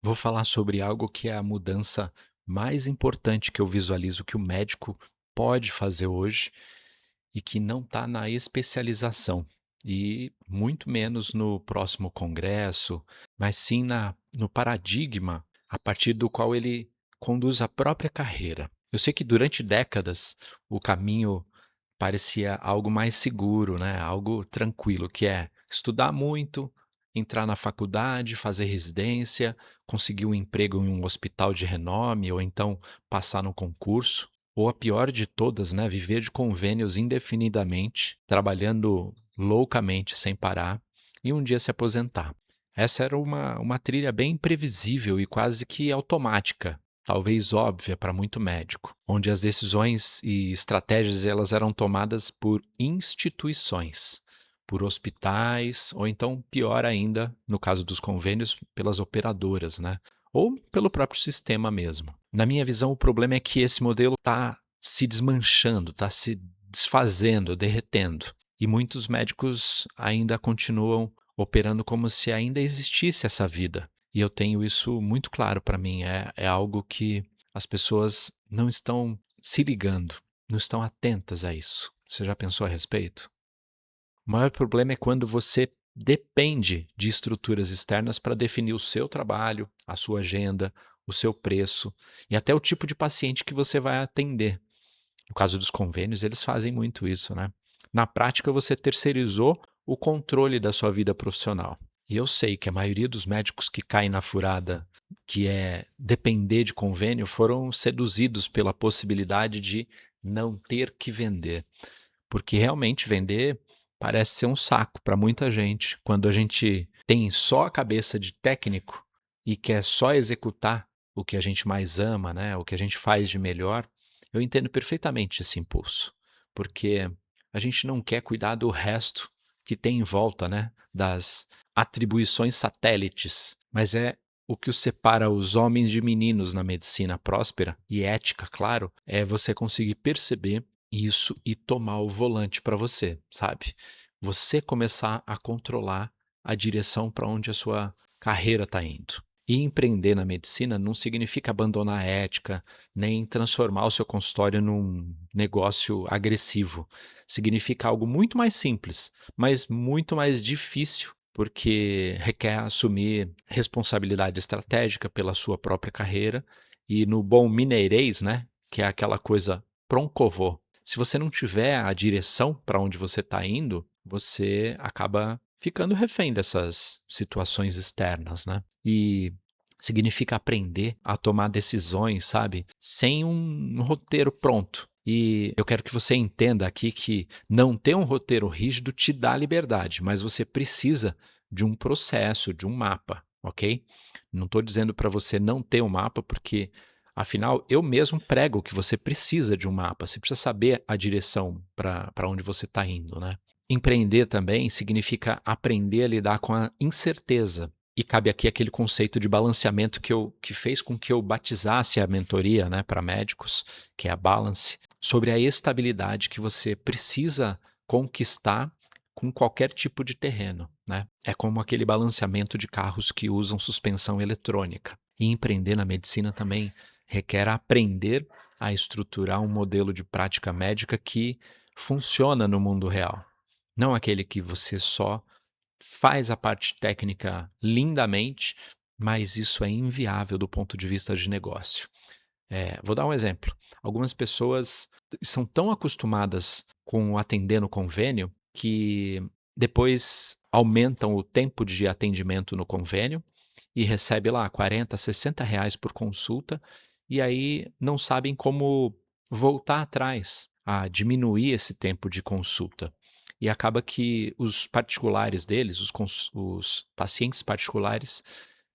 Vou falar sobre algo que é a mudança mais importante que eu visualizo que o médico pode fazer hoje e que não está na especialização e muito menos no próximo congresso, mas sim no paradigma a partir do qual ele conduz a própria carreira. Eu sei que durante décadas o caminho parecia algo mais seguro, né, algo tranquilo, que é estudar muito, entrar na faculdade, fazer residência, conseguir um emprego em um hospital de renome ou então passar no concurso, ou a pior de todas, né, viver de convênios indefinidamente, trabalhando loucamente sem parar e um dia se aposentar. Essa era uma trilha bem previsível e quase que automática, talvez óbvia para muito médico, onde as decisões e estratégias elas eram tomadas por instituições, por hospitais ou então, pior ainda, no caso dos convênios, pelas operadoras, né, ou pelo próprio sistema mesmo. Na minha visão, o problema é que esse modelo está se desmanchando, está se desfazendo, derretendo, e muitos médicos ainda continuam operando como se ainda existisse essa vida. E eu tenho isso muito claro para mim, é algo que as pessoas não estão se ligando, não estão atentas a isso. Você já pensou a respeito? O maior problema é quando você depende de estruturas externas para definir o seu trabalho, a sua agenda, o seu preço e até o tipo de paciente que você vai atender. No caso dos convênios, eles fazem muito isso, né. Na prática, você terceirizou o controle da sua vida profissional. E eu sei que a maioria dos médicos que caem na furada, que é depender de convênio, foram seduzidos pela possibilidade de não ter que vender. Porque realmente vender parece ser um saco para muita gente. Quando a gente tem só a cabeça de técnico e quer só executar o que a gente mais ama, né, o que a gente faz de melhor, eu entendo perfeitamente esse impulso, porque a gente não quer cuidar do resto que tem em volta, né, das atribuições satélites, mas é o que os separa os homens de meninos na medicina próspera e ética, claro, é você conseguir perceber isso e tomar o volante para você, sabe. Você começar a controlar a direção para onde a sua carreira está indo. E empreender na medicina não significa abandonar a ética, nem transformar o seu consultório num negócio agressivo. Significa algo muito mais simples, mas muito mais difícil, porque requer assumir responsabilidade estratégica pela sua própria carreira e no bom mineirês, né, que é aquela coisa pronto. Se você não tiver a direção para onde você está indo, você acaba ficando refém dessas situações externas, né. E significa aprender a tomar decisões, sabe, sem um roteiro pronto. E eu quero que você entenda aqui que não ter um roteiro rígido te dá liberdade, mas você precisa de um processo, de um mapa, ok? Não estou dizendo para você não ter um mapa, porque afinal eu mesmo prego que você precisa de um mapa, você precisa saber a direção para onde você está indo, né? Empreender também significa aprender a lidar com a incerteza. E cabe aqui aquele conceito de balanceamento que fez com que eu batizasse a mentoria, né, para médicos, que é a Balance, sobre a estabilidade que você precisa conquistar com qualquer tipo de terreno, né. É como aquele balanceamento de carros que usam suspensão eletrônica. E empreender na medicina também requer aprender a estruturar um modelo de prática médica que funciona no mundo real. Não aquele que você só faz a parte técnica lindamente, mas isso é inviável do ponto de vista de negócio. Vou dar um exemplo. Algumas pessoas são tão acostumadas com atender no convênio que depois aumentam o tempo de atendimento no convênio e recebe lá 40, R$ 60 por consulta, e aí não sabem como voltar atrás, a diminuir esse tempo de consulta. E acaba que os particulares deles, os pacientes particulares,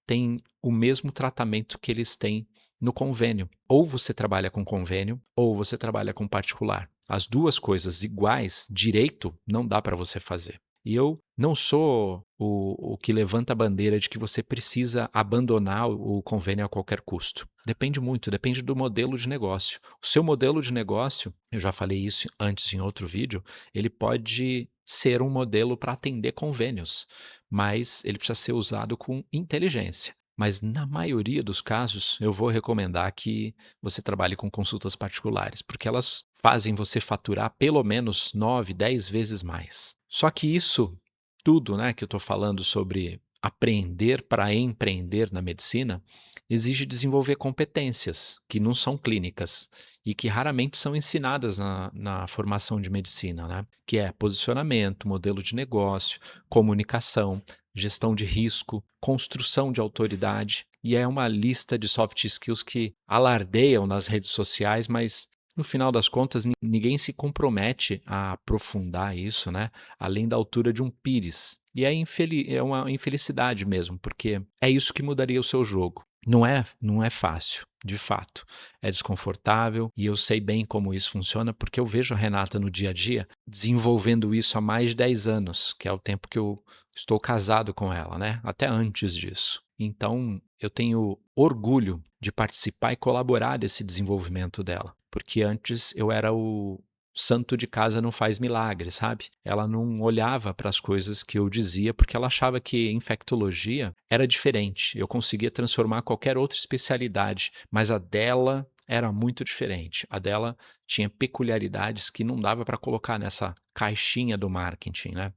têm o mesmo tratamento que eles têm no convênio. Ou você trabalha com convênio, ou você trabalha com particular. As 2 coisas iguais, direito, não dá para você fazer. E eu não sou o que levanta a bandeira de que você precisa abandonar o convênio a qualquer custo. Depende muito, depende do modelo de negócio. O seu modelo de negócio, eu já falei isso antes em outro vídeo, ele pode ser um modelo para atender convênios, mas ele precisa ser usado com inteligência. mas na maioria dos casos eu vou recomendar que você trabalhe com consultas particulares, porque elas fazem você faturar pelo menos 9, 10 vezes mais. Só que isso tudo, né, que eu estou falando sobre aprender para empreender na medicina, exige desenvolver competências que não são clínicas e que raramente são ensinadas na formação de medicina, né? Que é posicionamento, modelo de negócio, comunicação, gestão de risco, construção de autoridade. E é uma lista de soft skills que alardeiam nas redes sociais, mas no final das contas ninguém se compromete a aprofundar isso, né? Além da altura de um pires. E é uma infelicidade mesmo, porque é isso que mudaria o seu jogo. Não é fácil, de fato. É desconfortável e eu sei bem como isso funciona, porque eu vejo a Renata no dia a dia desenvolvendo isso há mais de 10 anos, que é o tempo que eu estou casado com ela, né, até antes disso. Então, eu tenho orgulho de participar e colaborar desse desenvolvimento dela, porque antes eu era o santo de casa não faz milagre, sabe. Ela não olhava para as coisas que eu dizia, porque ela achava que infectologia era diferente, eu conseguia transformar qualquer outra especialidade, mas a dela era muito diferente. A dela tinha peculiaridades que não dava para colocar nessa caixinha do marketing, né,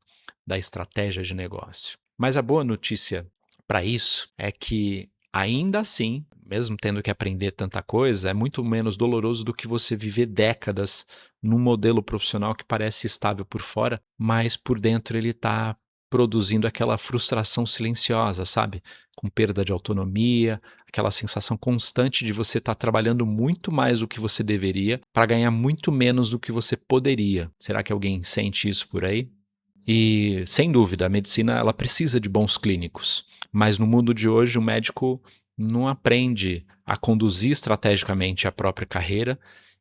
da estratégia de negócio. Mas a boa notícia para isso é que, ainda assim, mesmo tendo que aprender tanta coisa, é muito menos doloroso do que você viver décadas num modelo profissional que parece estável por fora, mas por dentro ele está produzindo aquela frustração silenciosa, sabe? Com perda de autonomia, aquela sensação constante de você estar trabalhando muito mais do que você deveria para ganhar muito menos do que você poderia. Será que alguém sente isso por aí? E, sem dúvida, a medicina ela precisa de bons clínicos, mas no mundo de hoje o médico não aprende a conduzir estrategicamente a própria carreira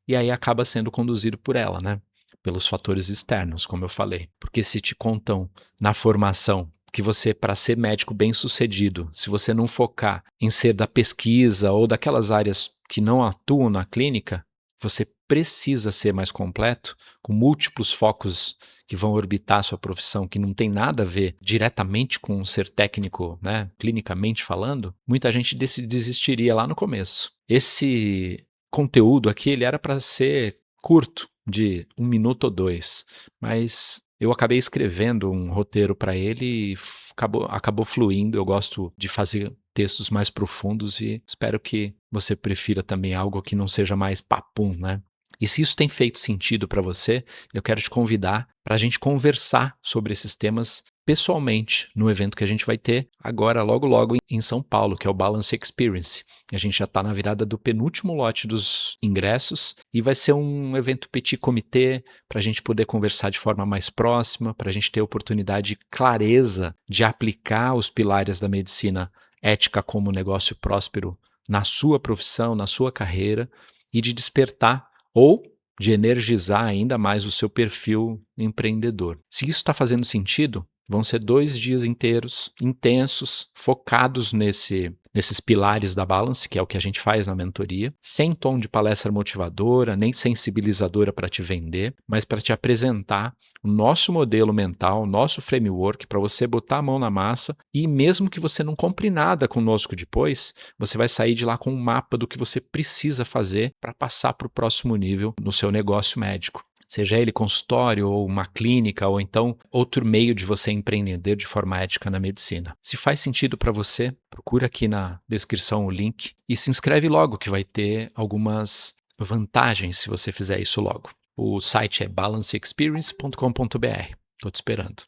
e aí acaba sendo conduzido por ela, né? Pelos fatores externos, como eu falei. Porque se te contam na formação que você, para ser médico bem-sucedido, se você não focar em ser da pesquisa ou daquelas áreas que não atuam na clínica, você precisa ser mais completo, com múltiplos focos que vão orbitar a sua profissão, que não tem nada a ver diretamente com ser técnico, né, clinicamente falando, muita gente desistiria lá no começo. Esse conteúdo aqui, ele era para ser curto, de 1 minuto ou 2, mas eu acabei escrevendo um roteiro para ele e acabou fluindo. Eu gosto de fazer textos mais profundos e espero que você prefira também algo que não seja mais papum, né. E se isso tem feito sentido para você, eu quero te convidar para a gente conversar sobre esses temas pessoalmente no evento que a gente vai ter agora logo logo em São Paulo, que é o Balance Experience. A gente já está na virada do penúltimo lote dos ingressos e vai ser um evento petit comité para a gente poder conversar de forma mais próxima, para a gente ter oportunidade e clareza de aplicar os pilares da medicina ética como negócio próspero na sua profissão, na sua carreira e de despertar ou de energizar ainda mais o seu perfil empreendedor. Se isso está fazendo sentido, vão ser 2 dias inteiros, intensos, focados nesses pilares da Balance, que é o que a gente faz na mentoria, sem tom de palestra motivadora, nem sensibilizadora para te vender, mas para te apresentar o nosso modelo mental, o nosso framework para você botar a mão na massa e mesmo que você não compre nada conosco depois, você vai sair de lá com um mapa do que você precisa fazer para passar para o próximo nível no seu negócio médico. Seja ele consultório ou uma clínica ou então outro meio de você empreender de forma ética na medicina. Se faz sentido para você, procura aqui na descrição o link e se inscreve logo que vai ter algumas vantagens se você fizer isso logo. O site é balanceexperience.com.br. Estou te esperando.